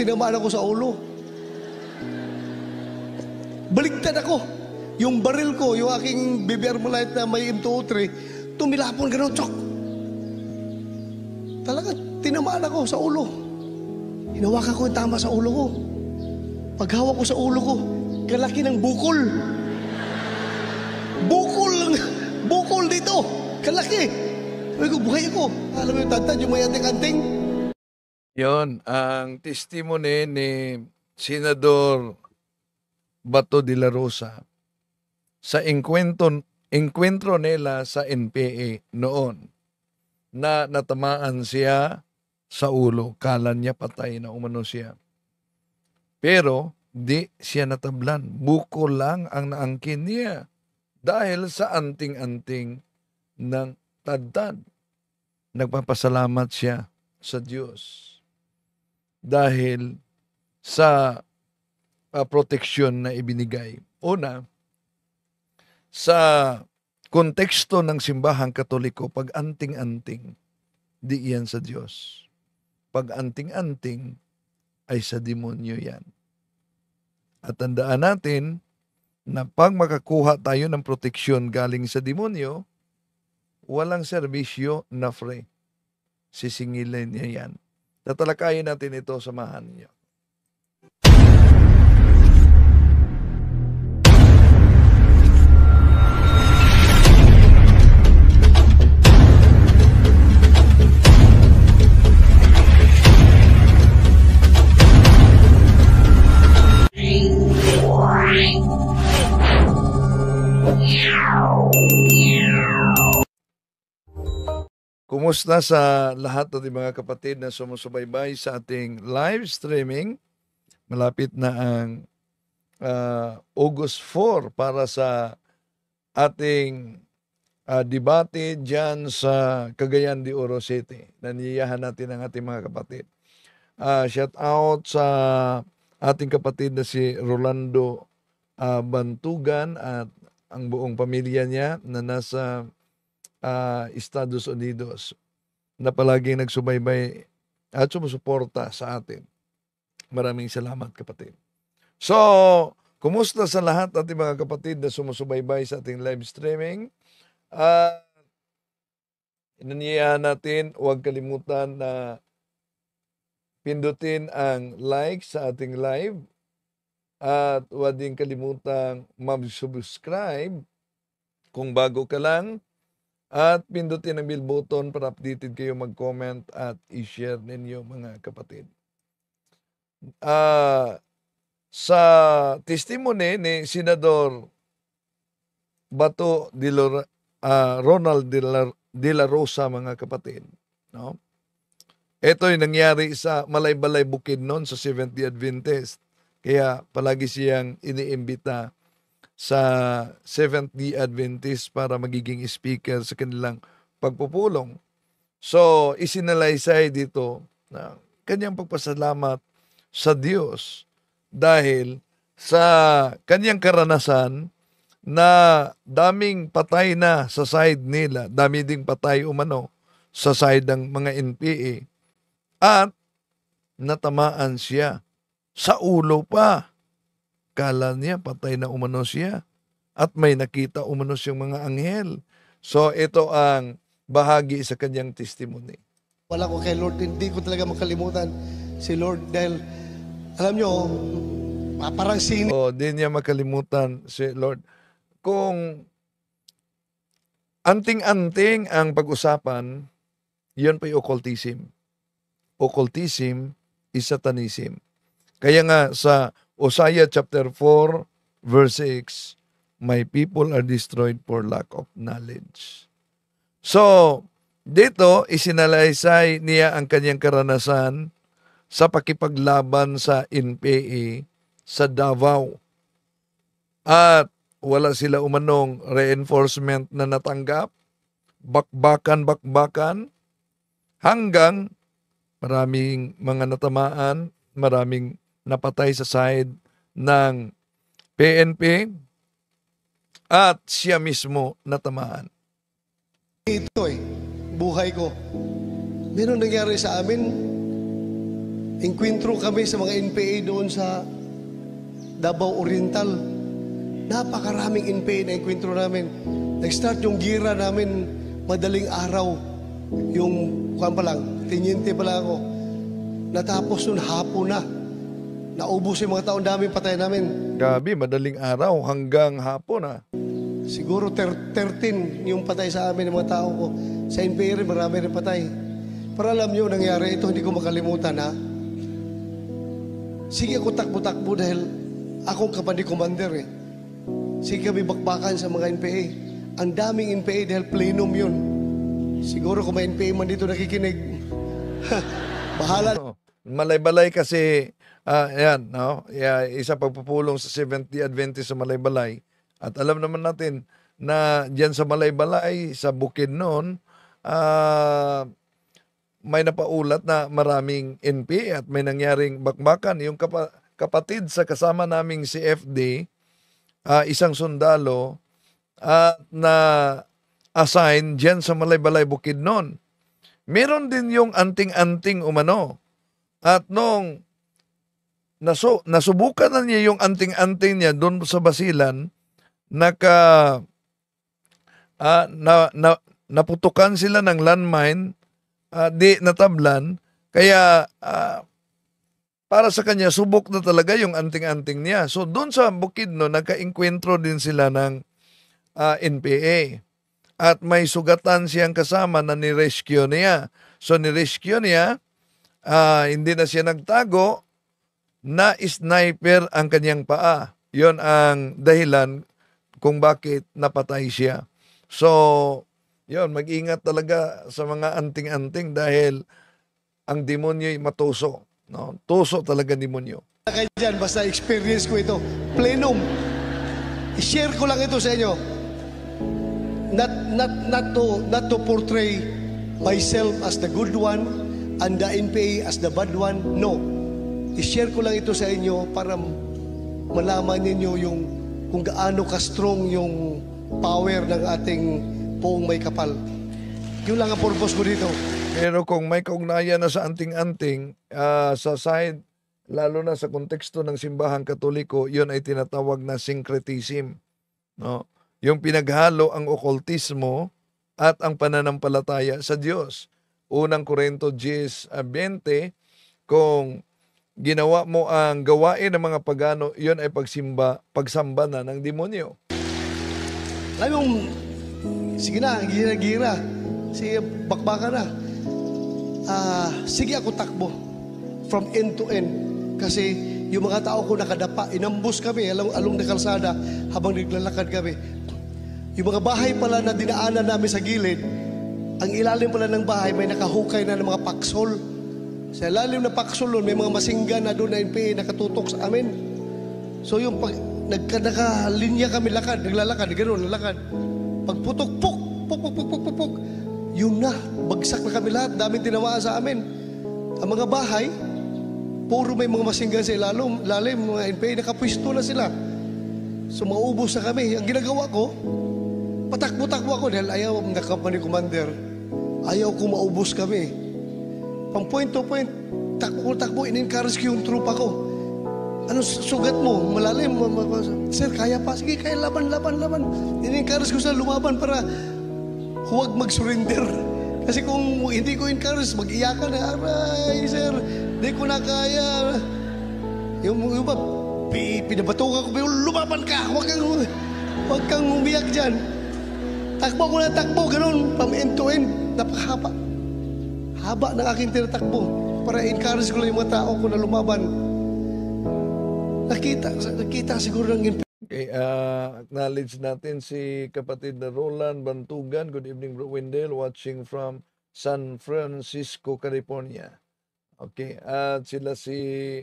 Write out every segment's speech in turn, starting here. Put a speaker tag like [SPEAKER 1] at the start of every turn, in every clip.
[SPEAKER 1] tinamaan ako sa ulo. Baligtad ako. Yung baril ko, yung aking BB Armalite na may M203, tumilapon gano'n, chok. Talaga, tinamaan ako sa ulo. Hinawakan ko yung tama sa ulo ko. Paghawak ko sa ulo ko, kalaki ng bukol. Bukol dito. Kalaki. Sabi ko, buhay ako. Alam mo yung tantad, yung may anting-anting.
[SPEAKER 2] Yon ang testimony ni Senador Bato de la Rosa sa enkwentro nila sa NPA noon na natamaan siya sa ulo. Kala niya patay na umano siya. Pero di siya natablan. Buko lang ang naangkin niya dahil sa anting-anting ng tadtad. Nagpapasalamat siya sa Diyos dahil sa proteksyon na ibinigay. Una, sa konteksto ng simbahang Katoliko, pag anting-anting, di yan sa Diyos. Pag anting-anting, ay sa demonyo yan. At tandaan natin na pag makakuha tayo ng proteksyon galing sa demonyo, walang serbisyo na free. Sisingilin niya yan. Tatalakayin natin ito, samahan niyo. Kumusta sa lahat ng mga kapatid na sumusubaybay sa ating live streaming? Malapit na ang August 4 para sa ating debate dyan sa Cagayan de Oro City. Naniyahan natin ang ating mga kapatid. Shout out sa ating kapatid na si Rolando Bantugan at ang buong pamilya niya na nasa Estados Unidos na palaging nagsubaybay at sumusuporta sa atin. Maraming salamat, kapatid. So, kumusta sa lahat ating mga kapatid na sumusubaybay sa ating live streaming? Inaniyahan natin, huwag kalimutan na pindutin ang like sa ating live at huwag din kalimutan mag-subscribe kung bago ka lang. At pindutin ang bell button para updated kayo, mag-comment at i-share ninyo mga kapatid. Sa testimony ni Senador Bato Ronald de la Rosa mga kapatid, no? Ito yung nangyari sa Malay-Balay Bukidnon sa Seventh-day Adventist. Kaya palagi siyang iniimbita sa Seventh-day Adventist para magiging speaker sa kanilang pagpupulong. So, isinalaysay dito na kanyang pagpasalamat sa Diyos dahil sa kanyang karanasan na daming patay na sa side nila, dami ding patay umano sa side ng mga NPA at natamaan siya sa ulo pa. Kala niya patay na umano siya at may nakita umano siyang mga anghel. So ito ang bahagi sa kanyang testimony.
[SPEAKER 1] Wala ko kay Lord, hindi ko talaga makalimutan si Lord dahil alam nyo, parang sini.
[SPEAKER 2] Di niya makalimutan si Lord. Kung anting-anting ang pag-usapan, yun pa yung occultism. Occultism is Satanism. Kaya nga sa Hosea chapter 4 verse 6, my people are destroyed for lack of knowledge. So, dito isinalaysay niya ang kanyang karanasan sa pakipaglaban sa NPA sa Davao. At wala sila umanong reinforcement na natanggap, bakbakan, hanggang maraming mga natamaan, maraming napatay sa side ng PNP at siya mismo natamaan.
[SPEAKER 1] Ito buhay ko. Meron nangyari sa amin, Enkwentro kami sa mga NPA doon sa Davao Oriental. Napakaraming NPA na enkwentro namin. Nag-start yung gira namin madaling araw. Yung, kuwan pa lang, tinyente pa lang ako. Natapos nun hapon na. Naubos yung mga taon dami patay namin.
[SPEAKER 2] Gabi, madaling araw hanggang hapon
[SPEAKER 1] Siguro 13 yung patay sa amin ng mga tao ko. Sa NPA rin, marami rin patay. Para alam nyo, nangyari ito, hindi ko makalimutan ha. Sige ako takbo-takbo dahil akong kapatid commander eh. Sige kami bakbakan sa mga NPA. Ang daming NPA dahil plenum yun. Siguro kung may NPA man dito nakikinig, bahala.
[SPEAKER 2] Malay-balay kasi, yan, no? Isa pagpupulong sa Seventh Day Adventist sa Malay-balay. At alam naman natin na diyan sa Malay-balay, sa Bukidnon, may napaulat na maraming NPA at may nangyaring bakbakan. Yung kapatid sa kasama naming si FD, isang sundalo, na assign diyan sa Malay-balay, Bukidnon. Meron din yung anting-anting umano. At nung nasubukan na niya yung anting-anting niya doon sa Basilan, naputukan sila ng landmine, di natablan, kaya para sa kanya, subok na talaga yung anting-anting niya. So doon sa Bukidnon, nagka-enkwentro din sila ng NPA. At may sugatan siyang kasama na ni-rescue niya. So ni-rescue niya, hindi na siya nagtago, na sniper ang kanyang paa. Yon ang dahilan kung bakit napatay siya. So, yon, mag-ingat talaga sa mga anting-anting dahil ang demonyo'y matuso. No? Tuso talaga demonyo.
[SPEAKER 1] Kaya dyan, basta experience ko ito. Plenum. I-share ko lang ito sa inyo. Not to portray myself as the good one and the NPA as the bad one. No. I-share ko lang ito sa inyo para malaman ninyo yung kung gaano ka-strong yung power ng ating poong may kapal. Yun lang ang purpose ko dito.
[SPEAKER 2] Pero kung may kaugnayan na sa anting-anting, sa side, lalo na sa konteksto ng simbahang Katoliko, yun ay tinatawag na syncretism. No? Yung pinaghalo ang okultismo at ang pananampalataya sa Diyos. Unang Korinto 10:20, kung ginawa mo ang gawain ng mga pagano, yun ay pagsamba na ng demonyo.
[SPEAKER 1] Alam mo, sige na, gira-gira. Sige, bakbaka na. Sige ako takbo from end to end. Kasi yung mga tao ko nakadapa, inambus kami along na kalsada habang naglalakad kami. Yung mga bahay pala na dinaanan namin sa gilid, ang ilalim pala ng bahay may nakahukay na ng mga paksol. Sa ilalim na paksol nun, may mga masinggan na doon na NPA nakatutok sa amin. So yung nakalinya kami lakad, naglalakad, gano'n, lalakad. Pagputok, puk, yun na, bagsak na kami lahat, daming tinamaan sa amin. Ang mga bahay, puro may mga masinggan sa ilalim, mga NPA, nakapwisto na sila. So maubos na kami. Ang ginagawa ko, patakbo-takbo ako dahil ayaw ng company commander. Ayaw ko maubos kami. Pang point to point, takbo, in-encourage ko yung trupa ko. Ano sugat mo? Malalim. Sir, kaya pa. Sige, kaya laban. In-encourage ko sila lumaban para huwag mag-surrender. Kasi kung hindi ko encourage, mag-iyakan na, aray, sir, di ko na kaya. Yung ba, pinabatukan ko, lumaban ka, huwag kang umiyak dyan. Takbo ko na takbo, ganun, from end to end, napakahaba. Haba ng aking tinatakbo para encourage ko lang yung mga tao ko na lumaban. Nakita siguro ng
[SPEAKER 2] Okay, acknowledge natin si kapatid na Roland Bantugan. Good evening, Bro Wendell, watching from San Francisco, California. Okay, at sila si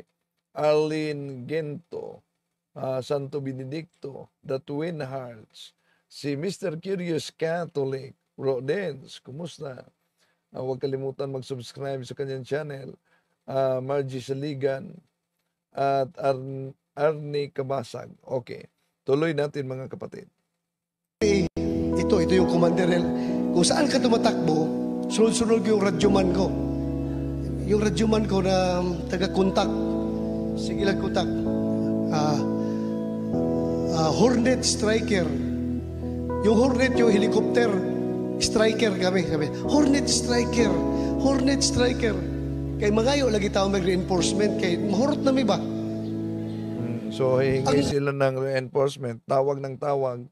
[SPEAKER 2] Arlene Gento, Santo Benedicto, The Twin Hearts, si Mr. Curious Catholic, Bro Dens, kumusta? Huwag kalimutan mag-subscribe sa kanyang channel, Margie Saligan, at Arnie Kabasag. Okay, tuloy natin mga kapatid.
[SPEAKER 1] Ito yung commander. Kung saan ka tumatakbo, sunod-sunod yung radyoman ko. yung radyoman ko na taga-contact. Sige lang contact. Hornet Striker. Yung Hornet, yung helicopter. Striker kami. Hornet Striker. Hornet Striker. Kay magayo lagi tao mag-reinforcement. Kay mahurot na ba?
[SPEAKER 2] So, hihingi sila ng reinforcement. Tawag ng tawag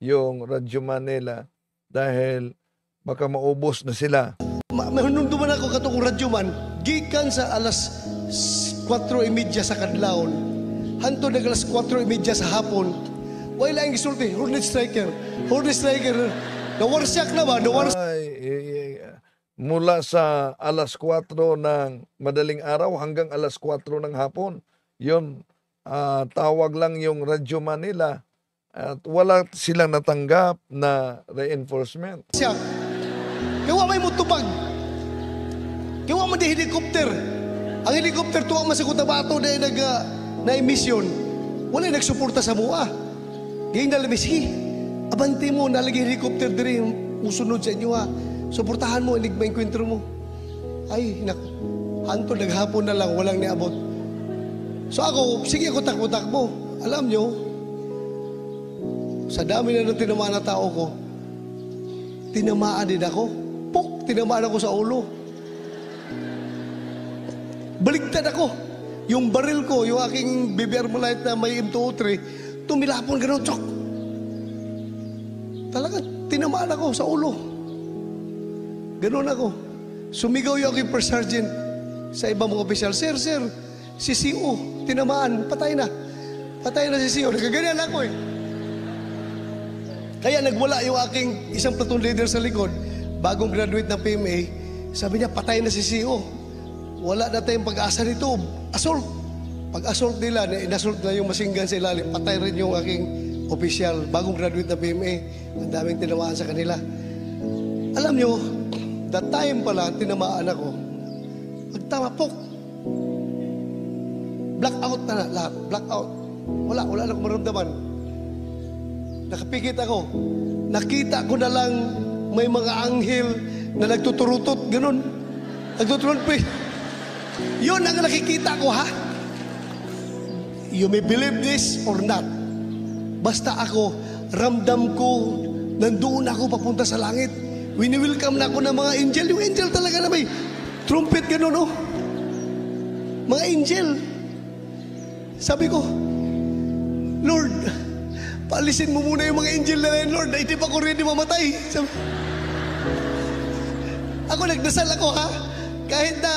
[SPEAKER 2] yung Radyo Manila dahil baka maubos na sila.
[SPEAKER 1] Mahunumduman ako katong radyoman. Gikan sa alas 4:30 sa kadlawon. Hanto na alas 4:30 sa hapon. Wala ang gisulti. Hornet Striker. Hornet Striker. Nawarsak na ba?
[SPEAKER 2] Mula sa alas 4 ng madaling araw hanggang alas 4 ng hapon. Yun, tawag lang yung Radyo Manila at wala silang natanggap na reinforcement.
[SPEAKER 1] Siya, kawa may mutubag. Kawa man di helicopter. Ang helicopter tuwa man sa Cotabato na emisyon. Wala nagsuporta sa mua. Gayong nalamis, abante mo, nalagay helicopter diri, musunod sa inyo ha. Suportahan mo, inig ma-enkwentro mo. Ay, hanto, naghapon na lang, walang niabot. So ako, sige ako takbo-takbo. Alam nyo, sa dami na ng tinamaan na tao ko, tinamaan din ako. Tinamaan ako sa ulo. Baligtad ako. Yung baril ko, yung aking BBR Malite na may M203, tumilapon gano'n, tsok. Talaga, tinamaan ako sa ulo. Gano'n ako. Sumigaw yung aking first sergeant sa ibang mga opisyal, Sir, si CO, tinamaan, patay na. Patay na si CO. Nagkaganyan ako eh. Kaya nagwala yung aking isang platoon leader sa likod, bagong graduate ng PMA, sabi niya, patay na si CO. Wala na tayong pag-asa nito. Assault. Pag-assault nila, inassault na yung masinggan sa ilalim, patay rin yung aking opisyal, bagong graduate ng PMA. Ang daming tinamaan sa kanila. Alam nyo, that time pala, tinamaan ako. Magtamapok. Blackout na lahat. Blackout. Wala na akong maramdaman. Nakapikit ako. Nakita ko na lang may mga anghel na nagtuturutot. Ganun. Nagtuturot pa. Yun ang nakikita ko, ha? You may believe this or not. Basta ako, ramdam ko, nandoon ako papunta sa langit. Wini-welcome na ako ng mga angel. Yung angel talaga na may trumpet gano'n, no? Mga angel. Sabi ko, Lord, paalisin mo muna yung mga angel na yan, Lord. Hindi pa ko ready mamatay. Ako, nagdasal ako, ha? Kahit na,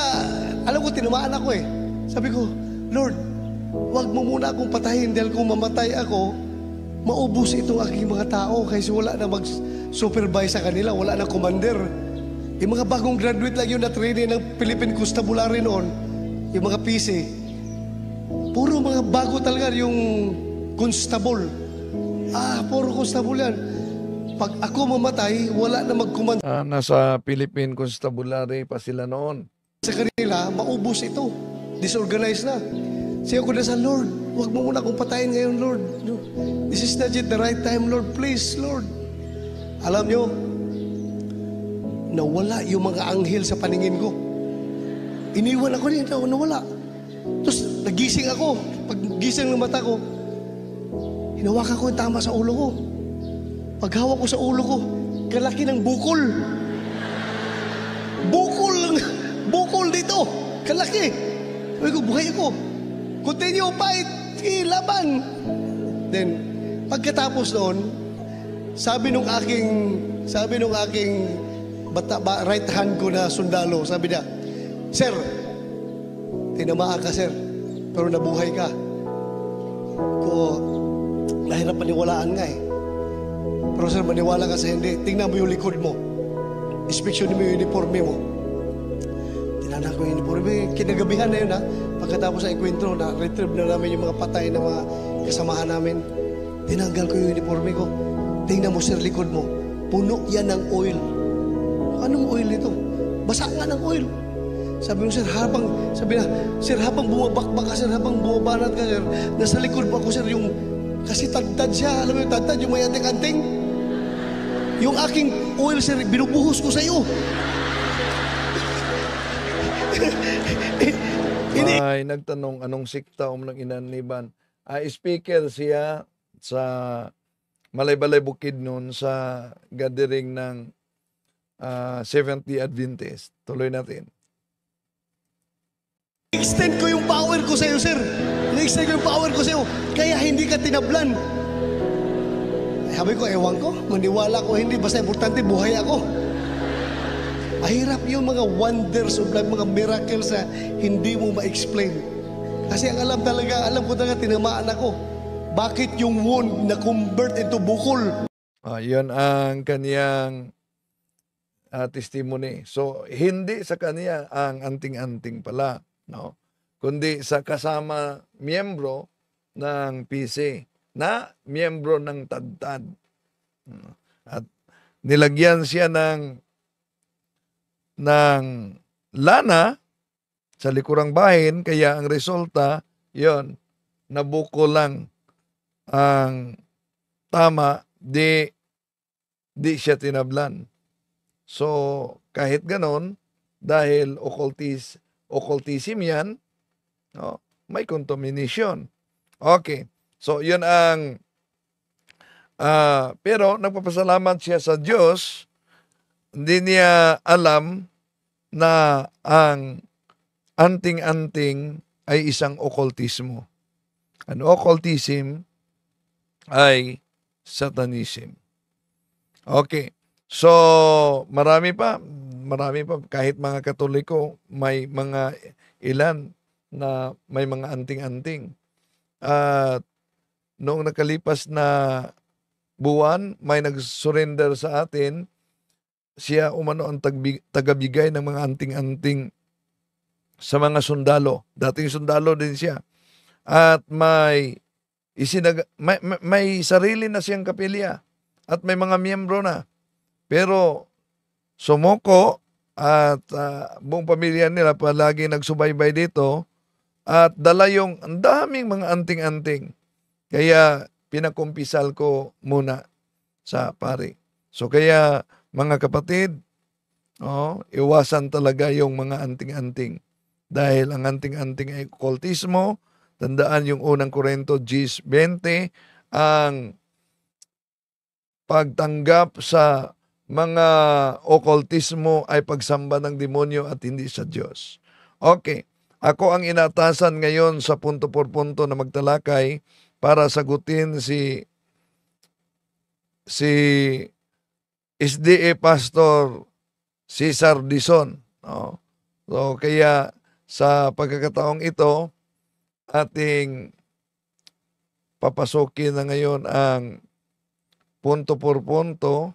[SPEAKER 1] alam ko, tinamaan ako eh. Sabi ko, Lord, wag mo muna akong patayin dahil kung mamatay ako, maubos itong aking mga tao kasi wala na mag-supervise sa kanila, wala na commander. Yung mga bagong graduate lang yun na trainee ng Philippine Constabulary noon, yung mga PC, puro mga bago talaga yung constable. Puro constable yan. Pag ako mamatay, wala na mag-command
[SPEAKER 2] Nasa Philippine Constabulary pa sila noon.
[SPEAKER 1] sa kanila, maubos ito. Disorganized na. Siya ko na sa Lord, huwag mo muna akong patayin ngayon, Lord. This is not yet the right time, Lord. Please, Lord. Alam nyo, nawala yung mga anghel sa paningin ko. Iniwan ako niya, nawala. Tapos, nagising ako. Pag gising ng mata ko, hinawakan ko yung tama sa ulo ko. Paghawak ko sa ulo ko, kalaki ng bukol. Bukol dito. Kalaki. Sabi ko, buhay ako. Continue, fight. Sige, laban. Then, pagkatapos noon, sabi nung aking right hand ko na sundalo, sabi niya, Sir, tinamaan ka, sir, pero nabuhay ka. Ko, nahirap paniwalaan nga eh. Pero sir, maniwala ka sa hindi. Tingnan mo yung likod mo. Inspeksyon mo yung uniforme mo. Tinanong ko yung uniforme. Kinagabihan na yun, ha. Pagkatapos sa enkwentro, na-retrieve na namin yung mga patay na mga kasamahan namin. Tinanggal ko yung uniforme ko. Tingnan mo, sir, likod mo. Puno yan ng oil. Anong oil ito? Basa nga ng oil. Sabi mo, sir, habang bumabakbak ka, sir, habang bumabanat ka, sir, nasa likod mo ako, sir, yung, kasi tad-tad siya, alam mo yung tad-tad, yung may anting-anting. Yung aking oil, sir, binubuhos ko sa iyo. Hindi.
[SPEAKER 2] May nagtanong anong sikta nang inaniban. Speaker siya sa Malaybalay Bukidnon sa gathering ng Seventh-day Adventist. Tuloy natin.
[SPEAKER 1] Extend ko yung power ko sa iyo, sir. Na-extend ko yung power ko sa iyo. Kaya hindi ka tinablan. Sabi ko, ewan ko. Maniwala ko hindi. Basta importante, buhay ako. Mahirap yung mga wonders of life, mga miracles na hindi mo ma-explain. Kasi ang alam ko talaga, tinamaan ako. Bakit yung wound na convert into bukol?
[SPEAKER 2] Yun ang kaniyang testimony. So, hindi sa kanya ang anting-anting pala, no? Kundi sa kasama miyembro ng PC na miyembro ng TadTad. At nilagyan siya ng lana sa likurang bahin, kaya ang resulta, yon nabuko lang ang tama, di siya tinablan. So, kahit ganon, dahil occultism yan, no, may contamination. Okay. So, yun ang pero nagpapasalamat siya sa Diyos, hindi niya alam na ang anting-anting ay isang occultismo. Ang occultism ay satanism. Okay. So, marami pa, kahit mga Katoliko, may mga ilan na may mga anting-anting. At noong nakalipas na buwan, may nag-surrender sa atin, siya umano ang tagabigay ng mga anting-anting sa mga sundalo. Dating sundalo din siya. At may sarili na siyang kapilya at may mga miyembro na. Pero sumuko at buong pamilya nila palagi nagsubaybay dito at dala yung ang daming mga anting-anting. Kaya pinakumpisal ko muna sa pari. So kaya mga kapatid, iwasan talaga yung mga anting-anting. Dahil ang anting-anting ay occultismo. Tandaan yung unang Korinto 10:20, ang pagtanggap sa mga occultismo ay pagsamba ng demonyo at hindi sa Diyos. Okay, ako ang inatasan ngayon sa punto por punto na magtalakay para sagutin si SDA Pastor Cesar Dizon. No? So, kaya sa pagkakataong ito, ating papasukin na ngayon ang punto por punto